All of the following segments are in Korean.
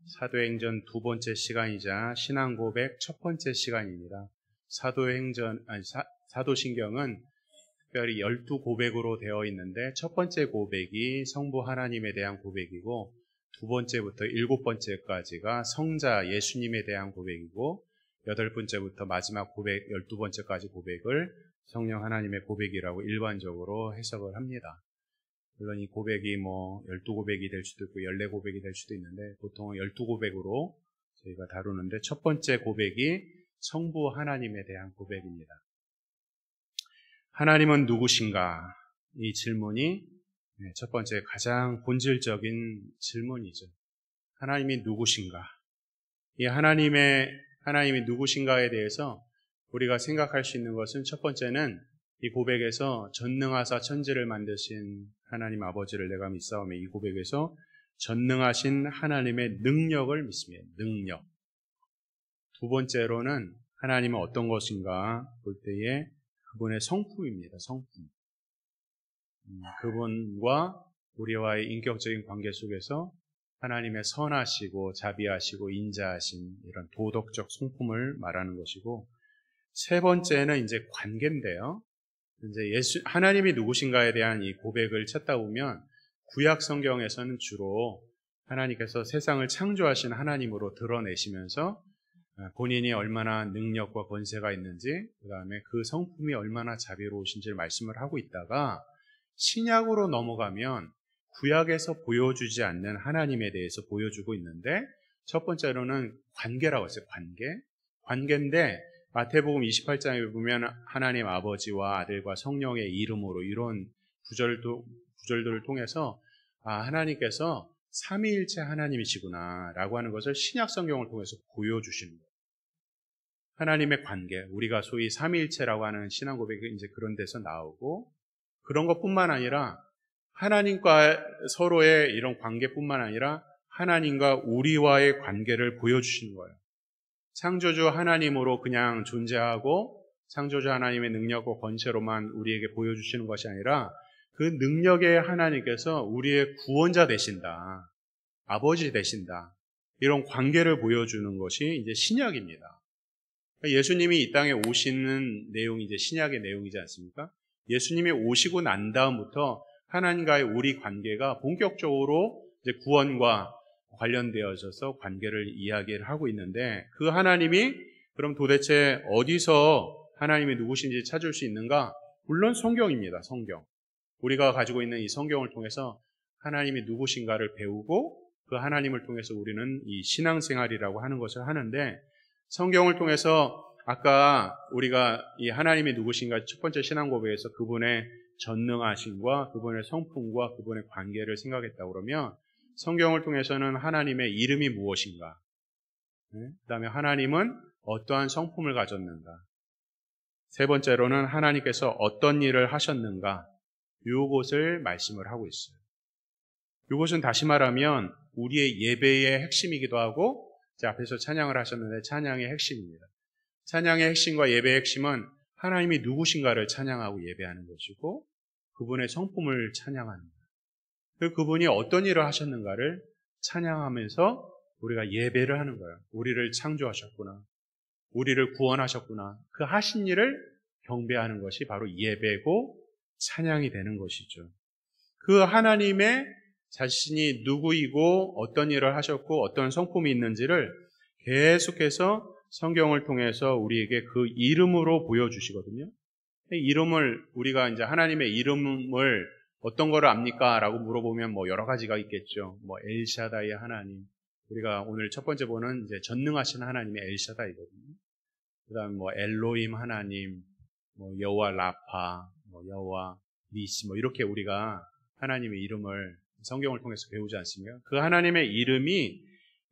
사도행전 두 번째 시간이자 신앙고백 첫 번째 시간입니다. 사도신경은 특별히 12고백으로 되어 있는데 첫 번째 고백이 성부 하나님에 대한 고백이고 두 번째부터 일곱 번째까지가 성자 예수님에 대한 고백이고 여덟 번째부터 마지막 고백 12번째까지 고백을 성령 하나님의 고백이라고 일반적으로 해석을 합니다. 물론 이 고백이 12고백이 될 수도 있고 14고백이 될 수도 있는데 보통은 12고백으로 저희가 다루는데 첫 번째 고백이 성부 하나님에 대한 고백입니다. 하나님은 누구신가? 이 질문이 첫 번째 가장 본질적인 질문이죠. 하나님이 누구신가? 이 하나님이 누구신가에 대해서 우리가 생각할 수 있는 것은 첫 번째는 이 고백에서 전능하사 천지를 만드신 하나님 아버지를 내가 믿사오며 이 고백에서 전능하신 하나님의 능력을 믿습니다. 능력. 두 번째로는 하나님은 어떤 것인가 볼 때에 그분의 성품입니다. 성품. 그분과 우리와의 인격적인 관계 속에서 하나님의 선하시고 자비하시고 인자하신 이런 도덕적 성품을 말하는 것이고 세 번째는 이제 관계인데요. 이제 하나님이 누구신가에 대한 이 고백을 찾다 보면 구약 성경에서는 주로 하나님께서 세상을 창조하신 하나님으로 드러내시면서 본인이 얼마나 능력과 권세가 있는지, 그 다음에 그 성품이 얼마나 자비로우신지를 말씀을 하고 있다가 신약으로 넘어가면 구약에서 보여주지 않는 하나님에 대해서 보여주고 있는데 첫 번째로는 관계라고 했어요. 관계인데 마태복음 28장에 보면 하나님 아버지와 아들과 성령의 이름으로 이런 구절들을 통해서 하나님께서 삼위일체 하나님이시구나 라고 하는 것을 신약 성경을 통해서 보여주시는 거예요. 하나님의 관계, 우리가 소위 삼위일체라고 하는 신앙 고백이 이제 그런 데서 나오고 그런 것뿐만 아니라 하나님과 서로의 이런 관계뿐만 아니라 하나님과 우리와의 관계를 보여주시는 거예요. 창조주 하나님으로 그냥 존재하고 창조주 하나님의 능력과 권세로만 우리에게 보여주시는 것이 아니라 그 능력의 하나님께서 우리의 구원자 되신다. 아버지 되신다. 이런 관계를 보여주는 것이 이제 신약입니다. 예수님이 이 땅에 오시는 내용이 이제 신약의 내용이지 않습니까? 예수님이 오시고 난 다음부터 하나님과의 우리 관계가 본격적으로 이제 구원과 관련되어져서 관계를 이야기를 하고 있는데 그 하나님이 그럼 도대체 어디서 하나님이 누구신지 찾을 수 있는가? 물론 성경입니다. 성경. 우리가 가지고 있는 이 성경을 통해서 하나님이 누구신가를 배우고 그 하나님을 통해서 우리는 이 신앙생활이라고 하는 것을 하는데 성경을 통해서 아까 우리가 이 하나님이 누구신가 첫 번째 신앙 고백에서 그분의 전능하심과 그분의 성품과 그분의 관계를 생각했다 그러면 성경을 통해서는 하나님의 이름이 무엇인가? 그 다음에 하나님은 어떠한 성품을 가졌는가? 세 번째로는 하나님께서 어떤 일을 하셨는가? 이것을 말씀을 하고 있어요. 이것은 다시 말하면 우리의 예배의 핵심이기도 하고 앞에서 찬양을 하셨는데 찬양의 핵심입니다. 찬양의 핵심과 예배의 핵심은 하나님이 누구신가를 찬양하고 예배하는 것이고 그분의 성품을 찬양하는 거예요. 그분이 어떤 일을 하셨는가를 찬양하면서 우리가 예배를 하는 거예요. 우리를 창조하셨구나. 우리를 구원하셨구나. 그 하신 일을 경배하는 것이 바로 예배고 찬양이 되는 것이죠. 그 하나님의 자신이 누구이고 어떤 일을 하셨고 어떤 성품이 있는지를 계속해서 성경을 통해서 우리에게 그 이름으로 보여주시거든요. 이름을 우리가 이제 하나님의 이름을 어떤 거를 압니까? 라고 물어보면 여러 가지가 있겠죠. 엘샤다이 하나님. 우리가 오늘 첫 번째 보는 이제 전능하신 하나님의 엘샤다이거든요. 그 다음에 엘로임 하나님, 여호와 라파, 여호와 니시, 이렇게 우리가 하나님의 이름을 성경을 통해서 배우지 않습니까? 그 하나님의 이름이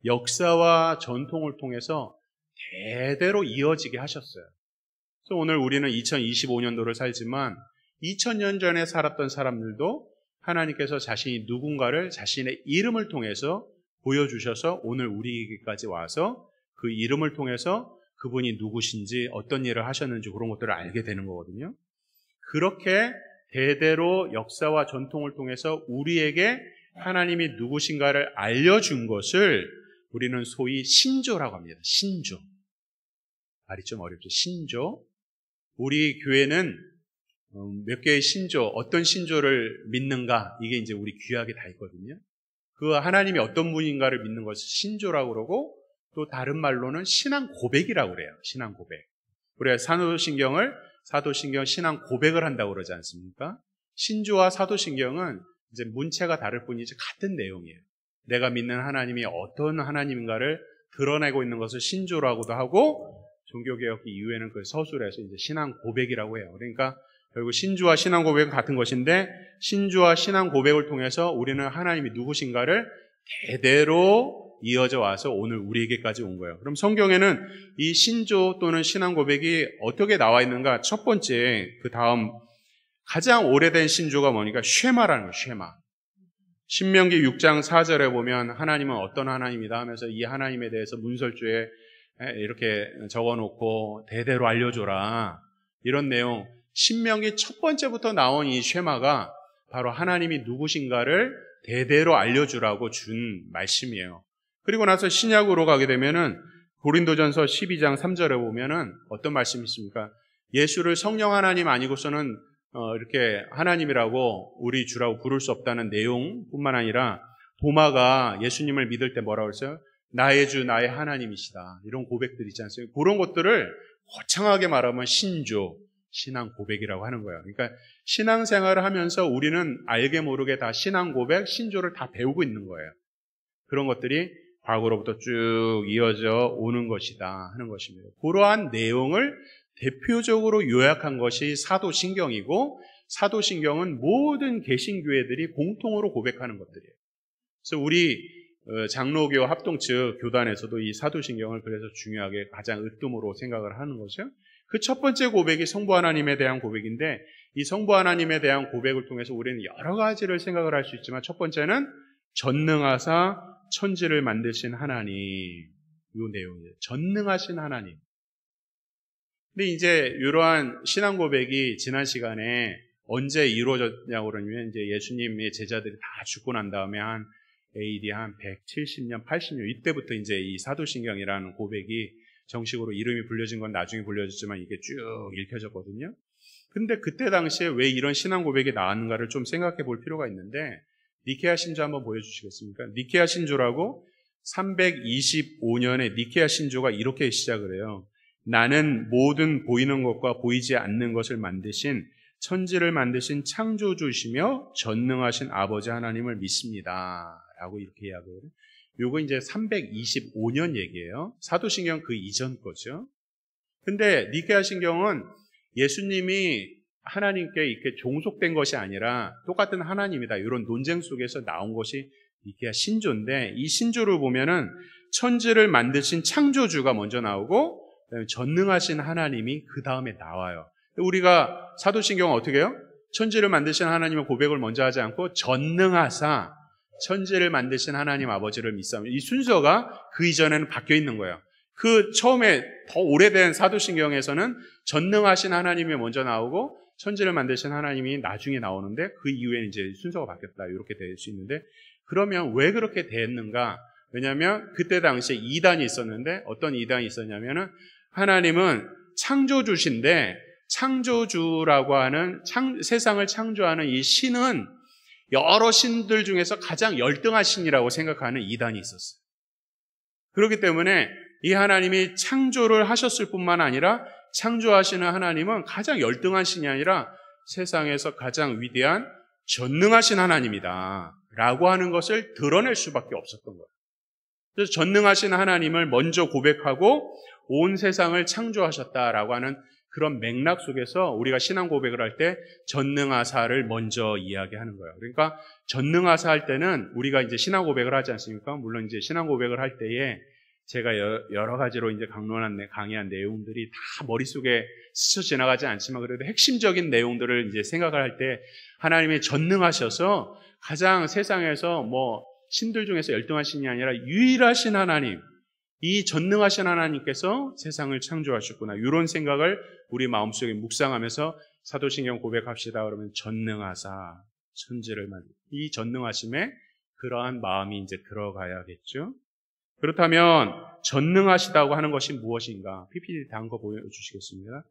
역사와 전통을 통해서 대대로 이어지게 하셨어요. 그래서 오늘 우리는 2025년도를 살지만 2000년 전에 살았던 사람들도 하나님께서 자신이 누군가를 자신의 이름을 통해서 보여주셔서 오늘 우리에게까지 와서 그 이름을 통해서 그분이 누구신지 어떤 일을 하셨는지 그런 것들을 알게 되는 거거든요. 그렇게 대대로 역사와 전통을 통해서 우리에게 하나님이 누구신가를 알려준 것을 우리는 소위 신조라고 합니다. 신조. 말이 좀 어렵죠. 신조. 우리 교회는 몇 개의 신조, 어떤 신조를 믿는가, 이게 이제 우리 규약에 다 있거든요. 그 하나님이 어떤 분인가를 믿는 것을 신조라고 그러고, 또 다른 말로는 신앙 고백이라고 그래요. 신앙 고백. 우리가 사도신경 신앙 고백을 한다고 그러지 않습니까? 신조와 사도신경은 이제 문체가 다를 뿐이지 같은 내용이에요. 내가 믿는 하나님이 어떤 하나님인가를 드러내고 있는 것을 신조라고도 하고, 종교개혁 이후에는 그 서술에서 이제 신앙 고백이라고 해요. 그러니까 결국 신조와 신앙 고백은 같은 것인데, 신조와 신앙 고백을 통해서 우리는 하나님이 누구신가를 대대로 이어져 와서 오늘 우리에게까지 온 거예요. 그럼 성경에는 이 신조 또는 신앙 고백이 어떻게 나와 있는가? 첫 번째, 그 다음 가장 오래된 신조가 뭐니까 쉐마라는 거예요. 쉐마. 신명기 6장 4절에 보면 하나님은 어떤 하나님이다 하면서 이 하나님에 대해서 문설주에 이렇게 적어놓고 대대로 알려줘라, 이런 내용. 신명기 첫 번째부터 나온 이 쉐마가 바로 하나님이 누구신가를 대대로 알려주라고 준 말씀이에요. 그리고 나서 신약으로 가게 되면은 고린도전서 12장 3절에 보면은 어떤 말씀이 있습니까? 예수를 성령 하나님 아니고서는 이렇게 하나님이라고, 우리 주라고 부를 수 없다는 내용뿐만 아니라, 도마가 예수님을 믿을 때 뭐라고 했어요? 나의 주, 나의 하나님이시다, 이런 고백들이 있지 않습니까? 그런 것들을 거창하게 말하면 신조, 신앙 고백이라고 하는 거예요. 그러니까 신앙생활을 하면서 우리는 알게 모르게 다 신앙 고백, 신조를 다 배우고 있는 거예요. 그런 것들이 과거로부터 쭉 이어져 오는 것이다 하는 것입니다. 그러한 내용을 대표적으로 요약한 것이 사도신경이고, 사도신경은 모든 개신교회들이 공통으로 고백하는 것들이에요. 그래서 우리 장로교 합동 측 교단에서도 이 사도신경을 그래서 중요하게 가장 으뜸으로 생각을 하는 거죠. 그 첫 번째 고백이 성부 하나님에 대한 고백인데, 이 성부 하나님에 대한 고백을 통해서 우리는 여러 가지를 생각을 할 수 있지만, 첫 번째는 전능하사 천지를 만드신 하나님, 이 내용이에요. 전능하신 하나님. 근데 이제 이러한 신앙 고백이 지난 시간에 언제 이루어졌냐고 그러면, 이제 예수님의 제자들이 다 죽고 난 다음에 한 AD 한 170년, 80년 이때부터 이제 이 사도신경이라는 고백이 정식으로 이름이 불려진 건 나중에 불려졌지만 이게 쭉 읽혀졌거든요. 근데 그때 당시에 왜 이런 신앙 고백이 나왔는가를 좀 생각해 볼 필요가 있는데, 니케아 신조 한번 보여주시겠습니까? 니케아 신조라고 325년에 니케아 신조가 이렇게 시작을 해요. 나는 모든 보이는 것과 보이지 않는 것을 만드신, 천지를 만드신 창조주시며 전능하신 아버지 하나님을 믿습니다, 라고 이렇게 이야기해요. 요거 이제 325년 얘기예요. 사도신경 그 이전 거죠. 근데 니케아 신경은 예수님이 하나님께 이렇게 종속된 것이 아니라 똑같은 하나님이다, 이런 논쟁 속에서 나온 것이 니케아 신조인데, 이 신조를 보면은 천지를 만드신 창조주가 먼저 나오고, 전능하신 하나님이 그 다음에 나와요. 우리가 사도신경은 어떻게 해요? 천지를 만드신 하나님의 고백을 먼저 하지 않고 전능하사 천지를 만드신 하나님 아버지를 믿사옵니다. 이 순서가 그 이전에는 바뀌어 있는 거예요. 그 처음에 더 오래된 사도신경에서는 전능하신 하나님이 먼저 나오고 천지를 만드신 하나님이 나중에 나오는데, 그 이후에는 이제 순서가 바뀌었다, 이렇게 될 수 있는데, 그러면 왜 그렇게 됐는가? 왜냐하면 그때 당시에 이단이 있었는데, 어떤 이단이 있었냐면은, 하나님은 창조주신데 창조주라고 하는 세상을 창조하는 이 신은 여러 신들 중에서 가장 열등한 신이라고 생각하는 이단이 있었어요. 그렇기 때문에 이 하나님이 창조를 하셨을 뿐만 아니라, 창조하시는 하나님은 가장 열등한 신이 아니라 세상에서 가장 위대한 전능하신 하나님이다 라고 하는 것을 드러낼 수밖에 없었던 거예요. 그래서 전능하신 하나님을 먼저 고백하고 온 세상을 창조하셨다라고 하는 그런 맥락 속에서 우리가 신앙 고백을 할 때 전능하사를 먼저 이야기하는 거예요. 그러니까 전능하사 할 때는 우리가 이제 신앙 고백을 하지 않습니까? 물론 이제 신앙 고백을 할 때에 제가 여러 가지로 이제 강의한 내용들이 다 머릿속에 스쳐 지나가지 않지만, 그래도 핵심적인 내용들을 이제 생각을 할 때, 하나님이 전능하셔서 가장 세상에서 뭐 신들 중에서 열등한 신이 아니라 유일하신 하나님, 이 전능하신 하나님께서 세상을 창조하셨구나, 이런 생각을 우리 마음속에 묵상하면서 사도신경 고백합시다. 그러면 전능하사 천지를 만든 이 전능하심에 그러한 마음이 이제 들어가야겠죠. 그렇다면 전능하시다고 하는 것이 무엇인가? PPT 다음 거 보여주시겠습니다.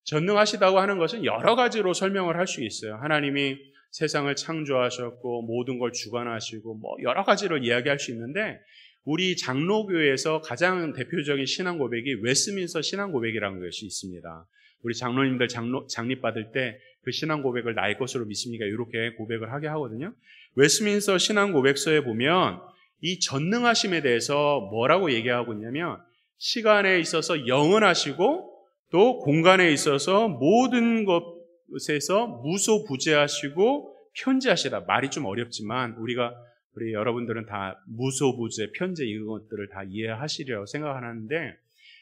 전능하시다고 하는 것은 여러 가지로 설명을 할 수 있어요. 하나님이 세상을 창조하셨고 모든 걸 주관하시고 뭐 여러 가지를 이야기할 수 있는데, 우리 장로교에서 가장 대표적인 신앙 고백이 웨스민스터 신앙 고백이라는 것이 있습니다. 우리 장로님들 장립 받을 때 그 신앙 고백을 나의 것으로 믿습니까? 이렇게 고백을 하게 하거든요. 웨스민스터 신앙 고백서에 보면 이 전능하심에 대해서 뭐라고 얘기하고 있냐면, 시간에 있어서 영원하시고 또 공간에 있어서 모든 것에서 무소부재하시고 편재하시다. 말이 좀 어렵지만 우리 여러분들은 다 무소부재, 편재 이런 것들을 다 이해하시리라고 생각하는데,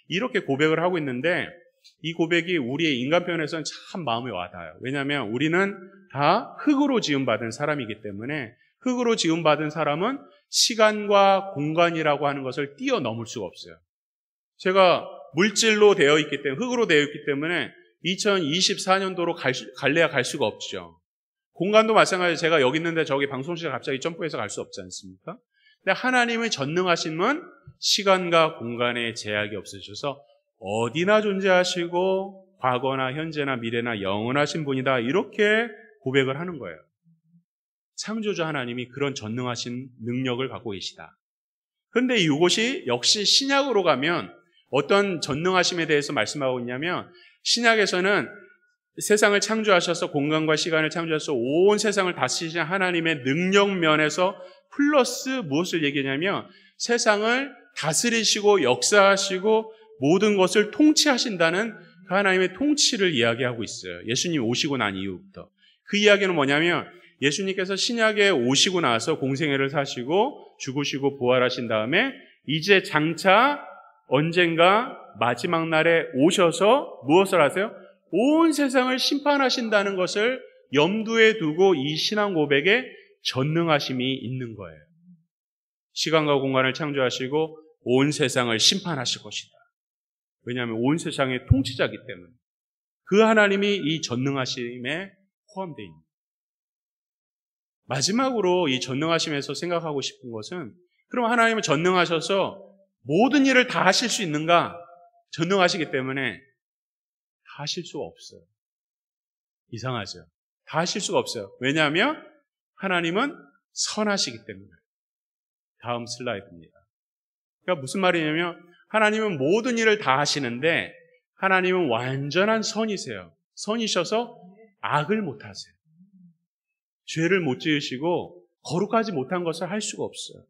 이렇게 고백을 하고 있는데 이 고백이 우리의 인간편에서는 참 마음에 와닿아요. 왜냐하면 우리는 다 흙으로 지음받은 사람이기 때문에, 흙으로 지음받은 사람은 시간과 공간이라고 하는 것을 뛰어넘을 수가 없어요. 제가 물질로 되어 있기 때문에, 흙으로 되어 있기 때문에 2024년도로 갈래야 갈 수가 없죠. 공간도 마찬가지로 제가 여기 있는데 저기 방송실에 갑자기 점프해서 갈 수 없지 않습니까? 근데 하나님의 전능하심은 시간과 공간에 제약이 없으셔서 어디나 존재하시고 과거나 현재나 미래나 영원하신 분이다, 이렇게 고백을 하는 거예요. 창조주 하나님이 그런 전능하신 능력을 갖고 계시다. 그런데 이것이 역시 신약으로 가면 어떤 전능하심에 대해서 말씀하고 있냐면, 신약에서는 세상을 창조하셔서 공간과 시간을 창조하셔서 온 세상을 다스리신 하나님의 능력 면에서 플러스 무엇을 얘기하냐면, 세상을 다스리시고 역사하시고 모든 것을 통치하신다는 그 하나님의 통치를 이야기하고 있어요. 예수님 오시고 난 이후부터. 그 이야기는 뭐냐면, 예수님께서 신약에 오시고 나서 공생애를 사시고 죽으시고 부활하신 다음에 이제 장차 언젠가 마지막 날에 오셔서 무엇을 하세요? 온 세상을 심판하신다는 것을 염두에 두고 이 신앙 고백에 전능하심이 있는 거예요. 시간과 공간을 창조하시고 온 세상을 심판하실 것이다. 왜냐하면 온 세상의 통치자이기 때문에. 그 하나님이 이 전능하심에 포함되어 있습니다. 마지막으로 이 전능하심에서 생각하고 싶은 것은, 그럼 하나님은 전능하셔서 모든 일을 다 하실 수 있는가? 전능하시기 때문에 다 하실 수가 없어요. 이상하죠? 다 하실 수가 없어요. 왜냐하면 하나님은 선하시기 때문에. 다음 슬라이드입니다. 그러니까 무슨 말이냐면, 하나님은 모든 일을 다 하시는데 하나님은 완전한 선이세요. 선이셔서 악을 못 하세요. 죄를 못 지으시고 거룩하지 못한 것을 할 수가 없어요.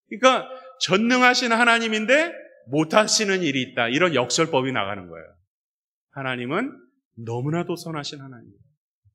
그러니까 전능하신 하나님인데 못하시는 일이 있다, 이런 역설법이 나가는 거예요. 하나님은 너무나도 선하신 하나님이에요.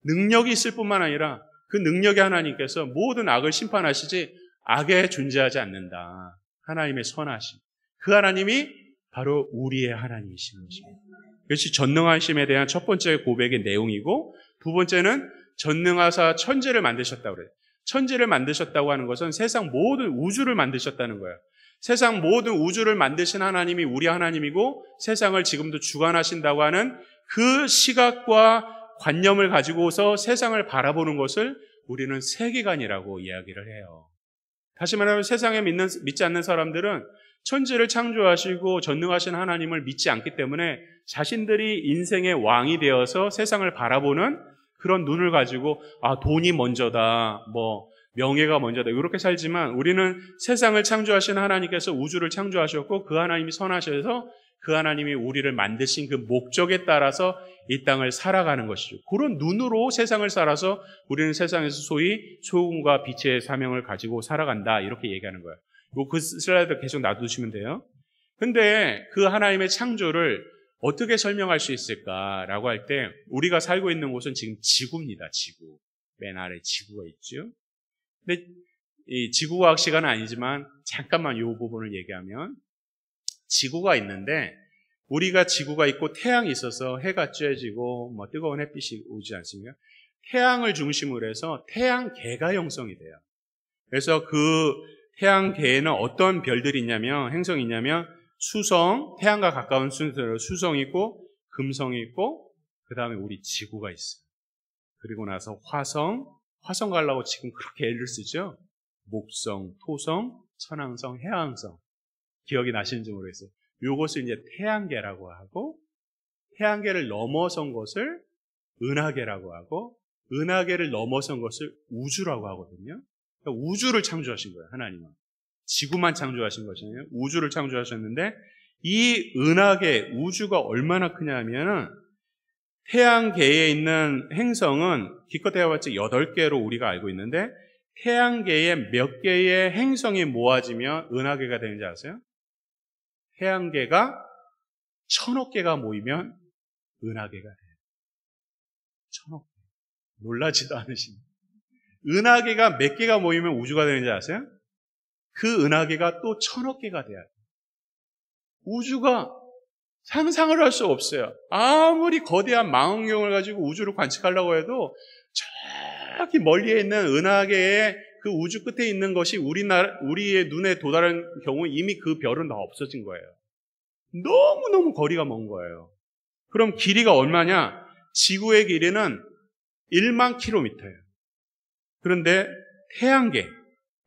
능력이 있을 뿐만 아니라 그 능력의 하나님께서 모든 악을 심판하시지 악에 존재하지 않는다. 하나님의 선하심. 그 하나님이 바로 우리의 하나님이신 것입니다. 이것이 전능하심에 대한 첫 번째 고백의 내용이고, 두 번째는 전능하사 천지를 만드셨다고 그래요. 천지를 만드셨다고 하는 것은 세상 모든 우주를 만드셨다는 거예요. 세상 모든 우주를 만드신 하나님이 우리 하나님이고, 세상을 지금도 주관하신다고 하는 그 시각과 관념을 가지고서 세상을 바라보는 것을 우리는 세계관이라고 이야기를 해요. 다시 말하면 세상에 믿지 않는 사람들은 천지를 창조하시고 전능하신 하나님을 믿지 않기 때문에 자신들이 인생의 왕이 되어서 세상을 바라보는 그런 눈을 가지고, 돈이 먼저다, 명예가 먼저다, 이렇게 살지만, 우리는 세상을 창조하신 하나님께서 우주를 창조하셨고 그 하나님이 선하셔서 그 하나님이 우리를 만드신 그 목적에 따라서 이 땅을 살아가는 것이죠. 그런 눈으로 세상을 살아서 우리는 세상에서 소위 소금과 빛의 사명을 가지고 살아간다, 이렇게 얘기하는 거예요. 그 슬라이드 계속 놔두시면 돼요. 근데 그 하나님의 창조를 어떻게 설명할 수 있을까라고 할 때, 우리가 살고 있는 곳은 지금 지구입니다. 지구. 맨 아래 지구가 있죠. 근데 이 지구과학 시간은 아니지만 잠깐만 이 부분을 얘기하면, 지구가 있는데, 우리가 지구가 있고 태양이 있어서 해가 쬐지고 뜨거운 햇빛이 오지 않습니까? 태양을 중심으로 해서 태양계가 형성이 돼요. 그래서 그 태양계에는 어떤 별들이 있냐면, 행성이 있냐면, 수성, 태양과 가까운 순서로 수성이 있고 금성이 있고, 그 다음에 우리 지구가 있어요. 그리고 나서 화성 가려고 지금 그렇게 애를 쓰죠. 목성, 토성, 천왕성, 해왕성. 기억이 나시는지 모르겠어요. 요것을 이제 태양계라고 하고, 태양계를 넘어선 것을 은하계라고 하고, 은하계를 넘어선 것을 우주라고 하거든요. 그러니까 우주를 창조하신 거예요, 하나님은. 지구만 창조하신 것이에요. 우주를 창조하셨는데, 이 은하계, 우주가 얼마나 크냐면, 태양계에 있는 행성은 기껏 해봤자 8개로 우리가 알고 있는데, 태양계에 몇 개의 행성이 모아지면 은하계가 되는지 아세요? 태양계가 1000억 개가 모이면 은하계가 돼요. 1000억 개. 놀라지도 않으십니까? 은하계가 몇 개가 모이면 우주가 되는지 아세요? 그 은하계가 또 1000억 개가 돼야 돼요. 우주가 상상을 할 수 없어요. 아무리 거대한 망원경을 가지고 우주를 관측하려고 해도 저기 멀리에 있는 은하계의 그 우주 끝에 있는 것이 우리의 눈에 도달한 경우 이미 그 별은 다 없어진 거예요. 너무너무 거리가 먼 거예요. 그럼 길이가 얼마냐? 지구의 길이는 1만 킬로미터예요. 그런데 태양계,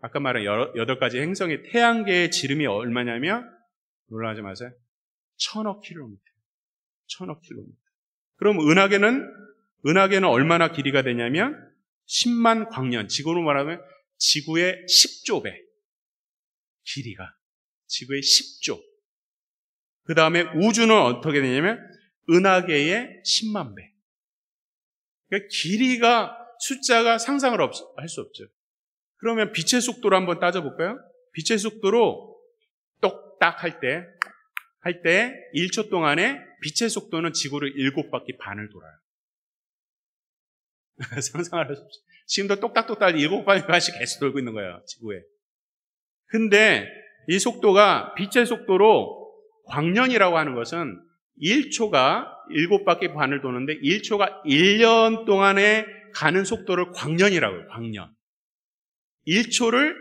아까 말한 8가지 행성의 태양계의 지름이 얼마냐면, 놀라지 마세요. 1000억 킬로미터. 1000억 킬로미터. 그럼 은하계는 얼마나 길이가 되냐면 10만 광년. 지구로 말하면 지구의 10조 배. 길이가. 지구의 10조. 그 다음에 우주는 어떻게 되냐면 은하계의 10만 배. 그러니까 길이가, 숫자가 상상을 할 수 없죠. 그러면 빛의 속도로 한번 따져볼까요? 빛의 속도로 똑딱 할 때 1초 동안에 빛의 속도는 지구를 7바퀴 반을 돌아요. 상상을 할 수 없어요. 지금도 똑딱똑딱 7바퀴 반씩 계속 돌고 있는 거예요, 지구에. 근데 이 속도가 빛의 속도로, 광년이라고 하는 것은 1초가 7바퀴 반을 도는데 1초가 1년 동안에 가는 속도를 광년이라고 해요, 광년. 1초를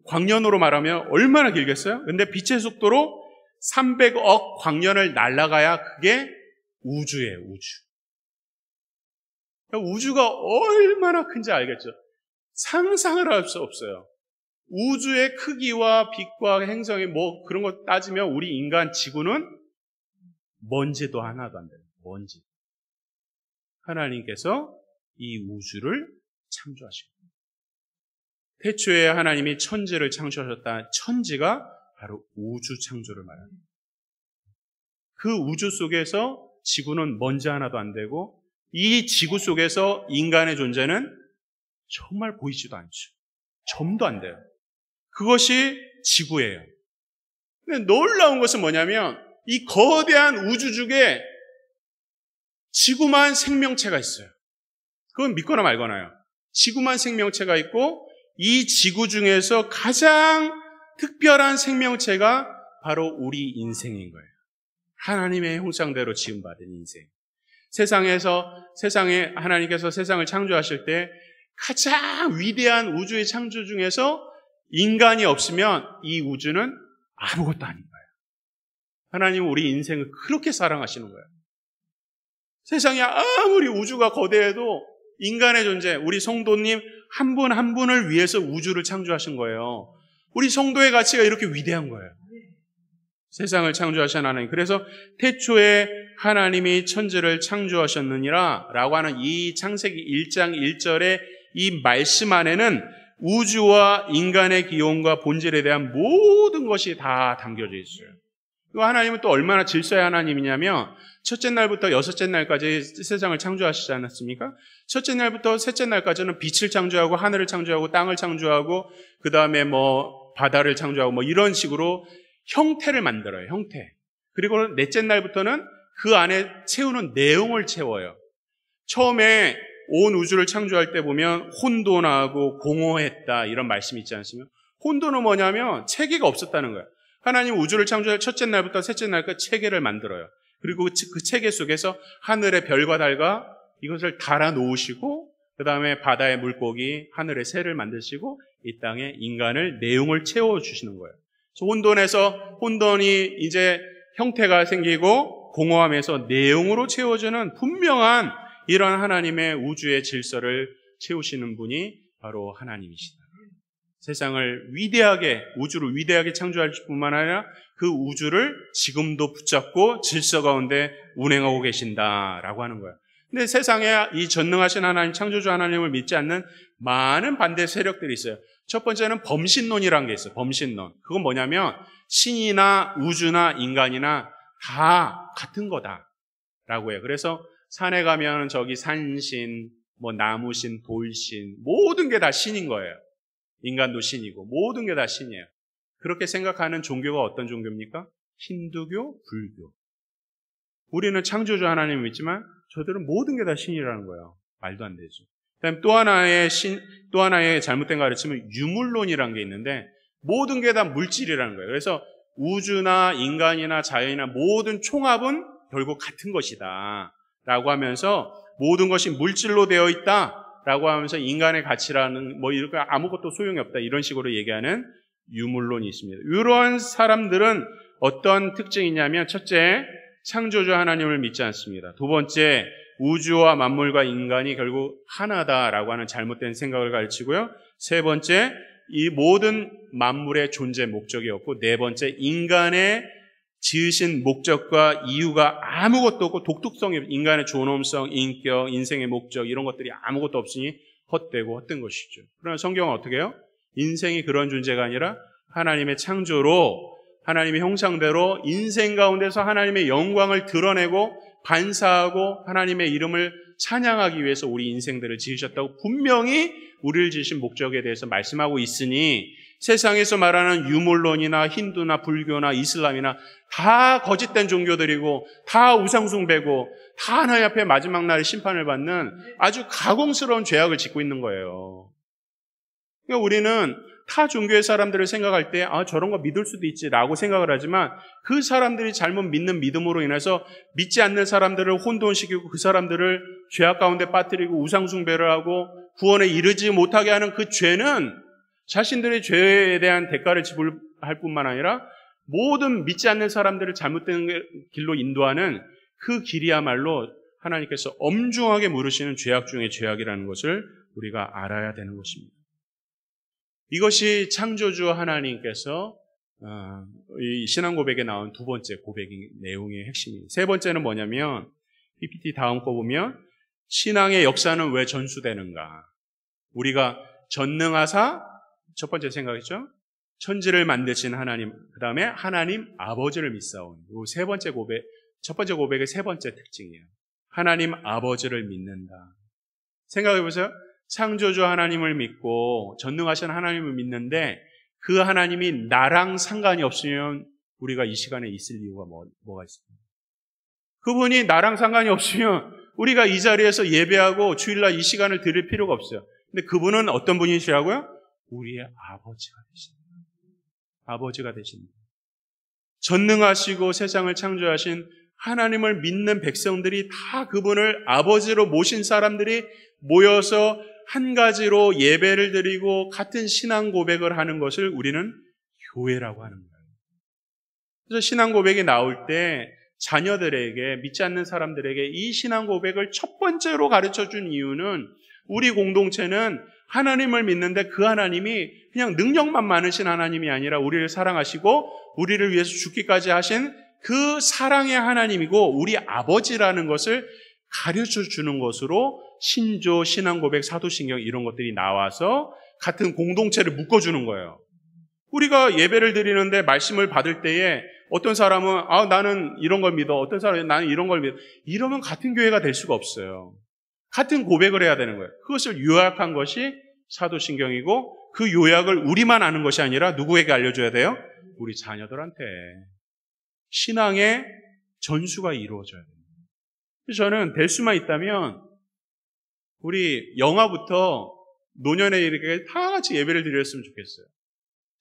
광년으로 말하면 얼마나 길겠어요? 근데 빛의 속도로 300억 광년을 날아가야 그게 우주예요, 우주. 그러니까 우주가 얼마나 큰지 알겠죠? 상상을 할 수 없어요. 우주의 크기와 빛과 행성이 뭐 그런 거 따지면 우리 인간 지구는 먼지도 하나도 안 돼요. 먼지. 하나님께서 이 우주를 창조하시고, 태초에 하나님이 천지를 창조하셨다. 천지가 바로 우주 창조를 말합니다. 그 우주 속에서 지구는 먼지 하나도 안 되고, 이 지구 속에서 인간의 존재는 정말 보이지도 않죠. 점도 안 돼요. 그것이 지구예요. 근데 놀라운 것은 뭐냐면 이 거대한 우주 중에 지구만 생명체가 있어요. 그건 믿거나 말거나요. 지구만 생명체가 있고, 이 지구 중에서 가장 특별한 생명체가 바로 우리 인생인 거예요. 하나님의 형상대로 지음받은 인생. 세상에 하나님께서 세상을 창조하실 때 가장 위대한 우주의 창조 중에서 인간이 없으면 이 우주는 아무것도 아닌 거예요. 하나님은 우리 인생을 그렇게 사랑하시는 거예요. 세상에 아무리 우주가 거대해도 인간의 존재, 우리 성도님 한 분 한 분을 위해서 우주를 창조하신 거예요. 우리 성도의 가치가 이렇게 위대한 거예요. 세상을 창조하신 하나님. 그래서 태초에 하나님이 천지를 창조하셨느니라 라고 하는 이 창세기 1장 1절의 이 말씀 안에는 우주와 인간의 기원과 본질에 대한 모든 것이 다 담겨져 있어요. 하나님은 또 얼마나 질서의 하나님이냐면 첫째 날부터 여섯째 날까지 세상을 창조하시지 않았습니까? 첫째 날부터 셋째 날까지는 빛을 창조하고 하늘을 창조하고 땅을 창조하고 그 다음에 뭐 바다를 창조하고 뭐 이런 식으로 형태를 만들어요. 형태. 그리고 넷째 날부터는 그 안에 채우는 내용을 채워요. 처음에 온 우주를 창조할 때 보면 혼돈하고 공허했다 이런 말씀이 있지 않습니까? 혼돈은 뭐냐면 체계가 없었다는 거예요. 하나님 우주를 창조할 첫째 날부터 셋째 날까지 체계를 만들어요. 그리고 그 체계 속에서 하늘의 별과 달과 이것을 달아 놓으시고 그 다음에 바다의 물고기, 하늘의 새를 만드시고 이 땅에 인간을 내용을 채워주시는 거예요. 그래서 혼돈이 이제 형태가 생기고 공허함에서 내용으로 채워주는 분명한 이런 하나님의 우주의 질서를 채우시는 분이 바로 하나님이시다. 세상을 위대하게, 우주를 위대하게 창조할 뿐만 아니라 그 우주를 지금도 붙잡고 질서 가운데 운행하고 계신다라고 하는 거예요. 근데 세상에 이 전능하신 하나님, 창조주 하나님을 믿지 않는 많은 반대 세력들이 있어요. 첫 번째는 범신론이라는 게 있어요. 범신론. 그건 뭐냐면 신이나 우주나 인간이나 다 같은 거다라고 해요. 그래서 산에 가면 저기 산신, 뭐 나무신, 돌신, 모든 게 다 신인 거예요. 인간도 신이고 모든 게 다 신이에요. 그렇게 생각하는 종교가 어떤 종교입니까? 힌두교, 불교. 우리는 창조주 하나님을 믿지만 저들은 모든 게 다 신이라는 거예요. 말도 안 되죠. 그다음 또 하나의 잘못된 가르침은 유물론이라는 게 있는데 모든 게 다 물질이라는 거예요. 그래서 우주나 인간이나 자연이나 모든 총합은 결국 같은 것이다 라고 하면서 모든 것이 물질로 되어 있다 라고 하면서 인간의 가치라는 뭐 이렇게 아무것도 소용이 없다 이런 식으로 얘기하는 유물론이 있습니다. 이런 사람들은 어떤 특징이 있냐면 첫째, 창조주 하나님을 믿지 않습니다. 두 번째, 우주와 만물과 인간이 결국 하나다라고 하는 잘못된 생각을 가르치고요. 세 번째, 이 모든 만물의 존재 목적이 없고, 네 번째, 인간의 지으신 목적과 이유가 아무것도 없고 독특성이, 인간의 존엄성, 인격, 인생의 목적 이런 것들이 아무것도 없으니 헛되고 헛된 것이죠. 그러나 성경은 어떻게 해요? 인생이 그런 존재가 아니라 하나님의 창조로 하나님의 형상대로 인생 가운데서 하나님의 영광을 드러내고 반사하고 하나님의 이름을 찬양하기 위해서 우리 인생들을 지으셨다고 분명히 우리를 지으신 목적에 대해서 말씀하고 있으니 세상에서 말하는 유물론이나 힌두나 불교나 이슬람이나 다 거짓된 종교들이고 다 우상숭배고 다 하나님 앞에 마지막 날에 심판을 받는 아주 가공스러운 죄악을 짓고 있는 거예요. 그러니까 우리는 타 종교의 사람들을 생각할 때 저런 거 믿을 수도 있지라고 생각을 하지만 그 사람들이 잘못 믿는 믿음으로 인해서 믿지 않는 사람들을 혼돈시키고 그 사람들을 죄악 가운데 빠뜨리고 우상숭배를 하고 구원에 이르지 못하게 하는 그 죄는 자신들의 죄에 대한 대가를 지불할 뿐만 아니라 모든 믿지 않는 사람들을 잘못된 길로 인도하는 그 길이야말로 하나님께서 엄중하게 물으시는 죄악 중의 죄악이라는 것을 우리가 알아야 되는 것입니다. 이것이 창조주 하나님께서 이 신앙 고백에 나온 두 번째 고백의 내용의 핵심입니다. 세 번째는 뭐냐면 PPT 다음 거 보면 신앙의 역사는 왜 전수되는가? 우리가 전능하사 첫 번째 생각이죠. 천지를 만드신 하나님, 그 다음에 하나님 아버지를 믿사오니. 이 세 번째 고백, 첫 번째 고백의 세 번째 특징이에요. 하나님 아버지를 믿는다. 생각해 보세요. 창조주 하나님을 믿고 전능하신 하나님을 믿는데 그 하나님이 나랑 상관이 없으면 우리가 이 시간에 있을 이유가 뭐가 있습니까? 그분이 나랑 상관이 없으면 우리가 이 자리에서 예배하고 주일날 이 시간을 드릴 필요가 없어요. 근데 그분은 어떤 분이시라고요? 우리의 아버지가 되십니다. 아버지가 되십니다. 전능하시고 세상을 창조하신 하나님을 믿는 백성들이 다 그분을 아버지로 모신 사람들이 모여서 한 가지로 예배를 드리고 같은 신앙 고백을 하는 것을 우리는 교회라고 하는 거예요. 그래서 신앙 고백이 나올 때 자녀들에게, 믿지 않는 사람들에게 이 신앙 고백을 첫 번째로 가르쳐 준 이유는 우리 공동체는 하나님을 믿는데 그 하나님이 그냥 능력만 많으신 하나님이 아니라 우리를 사랑하시고 우리를 위해서 죽기까지 하신 그 사랑의 하나님이고 우리 아버지라는 것을 가르쳐 주는 것으로 신조, 신앙고백, 사도신경 이런 것들이 나와서 같은 공동체를 묶어주는 거예요. 우리가 예배를 드리는데 말씀을 받을 때에 어떤 사람은 나는 이런 걸 믿어, 어떤 사람은 나는 이런 걸 믿어, 이러면 같은 교회가 될 수가 없어요. 같은 고백을 해야 되는 거예요. 그것을 요약한 것이 사도신경이고 그 요약을 우리만 아는 것이 아니라 누구에게 알려줘야 돼요? 우리 자녀들한테. 신앙의 전수가 이루어져야 돼요. 저는 될 수만 있다면 우리 영아부터 노년에 이렇게 다 같이 예배를 드렸으면 좋겠어요.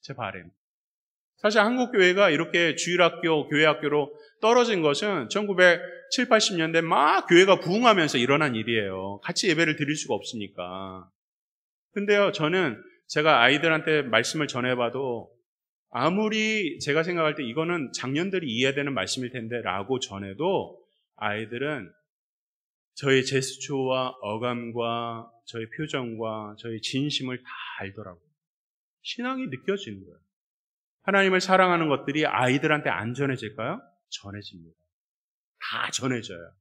제 바람. 사실 한국교회가 이렇게 주일학교, 교회학교로 떨어진 것은 1970, 80년대 막 교회가 부흥하면서 일어난 일이에요. 같이 예배를 드릴 수가 없으니까. 근데요, 저는 제가 아이들한테 말씀을 전해봐도 아무리 제가 생각할 때 이거는 장년들이 이해되는 말씀일 텐데 라고 전해도 아이들은 저의 제스처와 어감과 저의 표정과 저의 진심을 다 알더라고요. 신앙이 느껴지는 거예요. 하나님을 사랑하는 것들이 아이들한테 안 전해질까요? 전해집니다. 다 전해져요.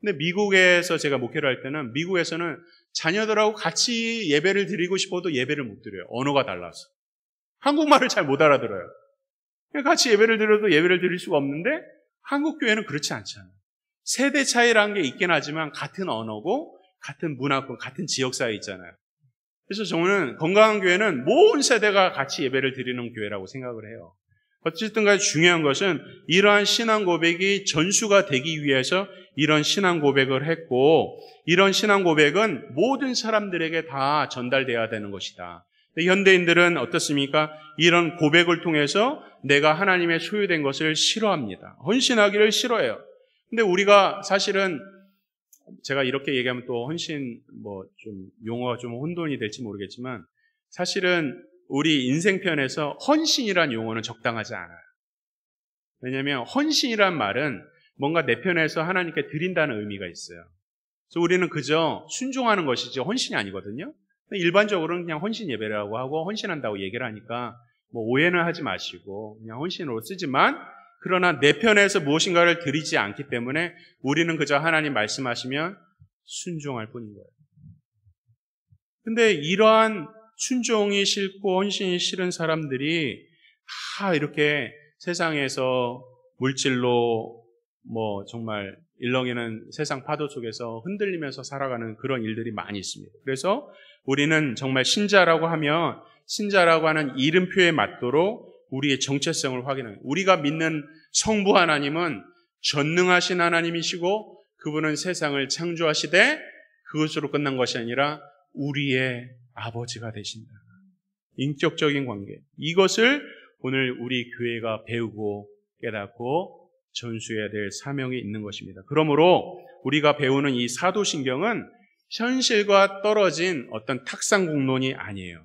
근데 미국에서 제가 목회를 할 때는 미국에서는 자녀들하고 같이 예배를 드리고 싶어도 예배를 못 드려요. 언어가 달라서. 한국말을 잘 못 알아들어요. 같이 예배를 드려도 예배를 드릴 수가 없는데 한국 교회는 그렇지 않잖아요. 세대 차이라는 게 있긴 하지만 같은 언어고 같은 문화권, 같은 지역사회 있잖아요. 그래서 저는 건강한 교회는 모든 세대가 같이 예배를 드리는 교회라고 생각을 해요. 어쨌든 간에 중요한 것은 이러한 신앙 고백이 전수가 되기 위해서 이런 신앙 고백을 했고, 이런 신앙 고백은 모든 사람들에게 다 전달돼야 되는 것이다. 현대인들은 어떻습니까? 이런 고백을 통해서 내가 하나님의 소유된 것을 싫어합니다. 헌신하기를 싫어해요. 근데 우리가 사실은 제가 이렇게 얘기하면 또 헌신 좀 용어가 좀 혼돈이 될지 모르겠지만 사실은 우리 인생편에서 헌신이란 용어는 적당하지 않아요. 왜냐하면 헌신이란 말은 뭔가 내 편에서 하나님께 드린다는 의미가 있어요. 그래서 우리는 그저 순종하는 것이지 헌신이 아니거든요. 일반적으로는 그냥 헌신 예배라고 하고 헌신한다고 얘기를 하니까 오해는 하지 마시고 그냥 헌신으로 쓰지만, 그러나 내 편에서 무엇인가를 드리지 않기 때문에 우리는 그저 하나님 말씀하시면 순종할 뿐인 거예요. 근데 이러한 순종이 싫고 헌신이 싫은 사람들이 다 이렇게 세상에서 물질로 정말 일렁이는 세상 파도 속에서 흔들리면서 살아가는 그런 일들이 많이 있습니다. 그래서 우리는 정말 신자라고 하면 신자라고 하는 이름표에 맞도록 우리의 정체성을 확인하는 거예요. 우리가 믿는 성부 하나님은 전능하신 하나님이시고 그분은 세상을 창조하시되 그것으로 끝난 것이 아니라 우리의 아버지가 되신다. 인격적인 관계. 이것을 오늘 우리 교회가 배우고 깨닫고 전수해야 될 사명이 있는 것입니다. 그러므로 우리가 배우는 이 사도신경은 현실과 떨어진 어떤 탁상 공론이 아니에요.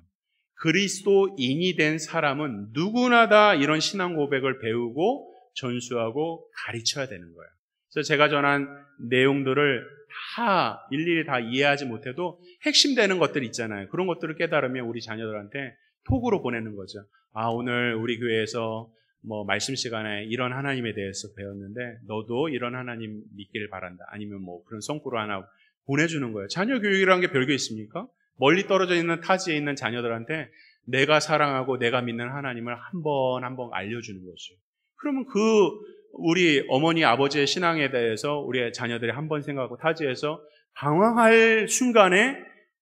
그리스도인이 된 사람은 누구나 다 이런 신앙 고백을 배우고 전수하고 가르쳐야 되는 거예요. 그래서 제가 전한 내용들을 다 일일이 다 이해하지 못해도 핵심되는 것들 있잖아요. 그런 것들을 깨달으면 우리 자녀들한테 톡으로 보내는 거죠. 오늘 우리 교회에서 말씀 시간에 이런 하나님에 대해서 배웠는데 너도 이런 하나님 믿기를 바란다. 아니면 그런 성구로 하나 보내주는 거예요. 자녀 교육이라는 게 별게 있습니까? 멀리 떨어져 있는 타지에 있는 자녀들한테 내가 사랑하고 내가 믿는 하나님을 한 번 알려주는 거죠. 그러면 우리 어머니 아버지의 신앙에 대해서 우리 자녀들이 한 번 생각하고 타지에서 방황할 순간에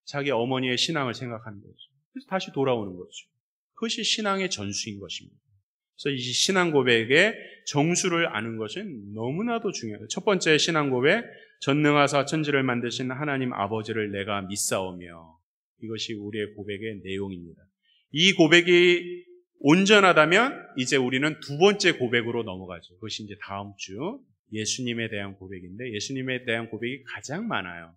자기 어머니의 신앙을 생각하는 거죠. 그래서 다시 돌아오는 거죠. 그것이 신앙의 전수인 것입니다. 그래서 이 신앙 고백의 정수를 아는 것은 너무나도 중요해요. 첫 번째 신앙 고백, 전능하사 천지를 만드신 하나님 아버지를 내가 믿사오며, 이것이 우리의 고백의 내용입니다. 이 고백이 온전하다면 이제 우리는 두 번째 고백으로 넘어가죠. 그것이 이제 다음 주 예수님에 대한 고백인데, 예수님에 대한 고백이 가장 많아요.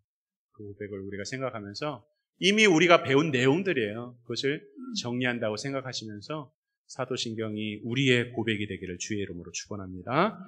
그 고백을 우리가 생각하면서 이미 우리가 배운 내용들이에요. 그것을 정리한다고 생각하시면서 사도신경이 우리의 고백이 되기를 주의 이름으로 축원합니다.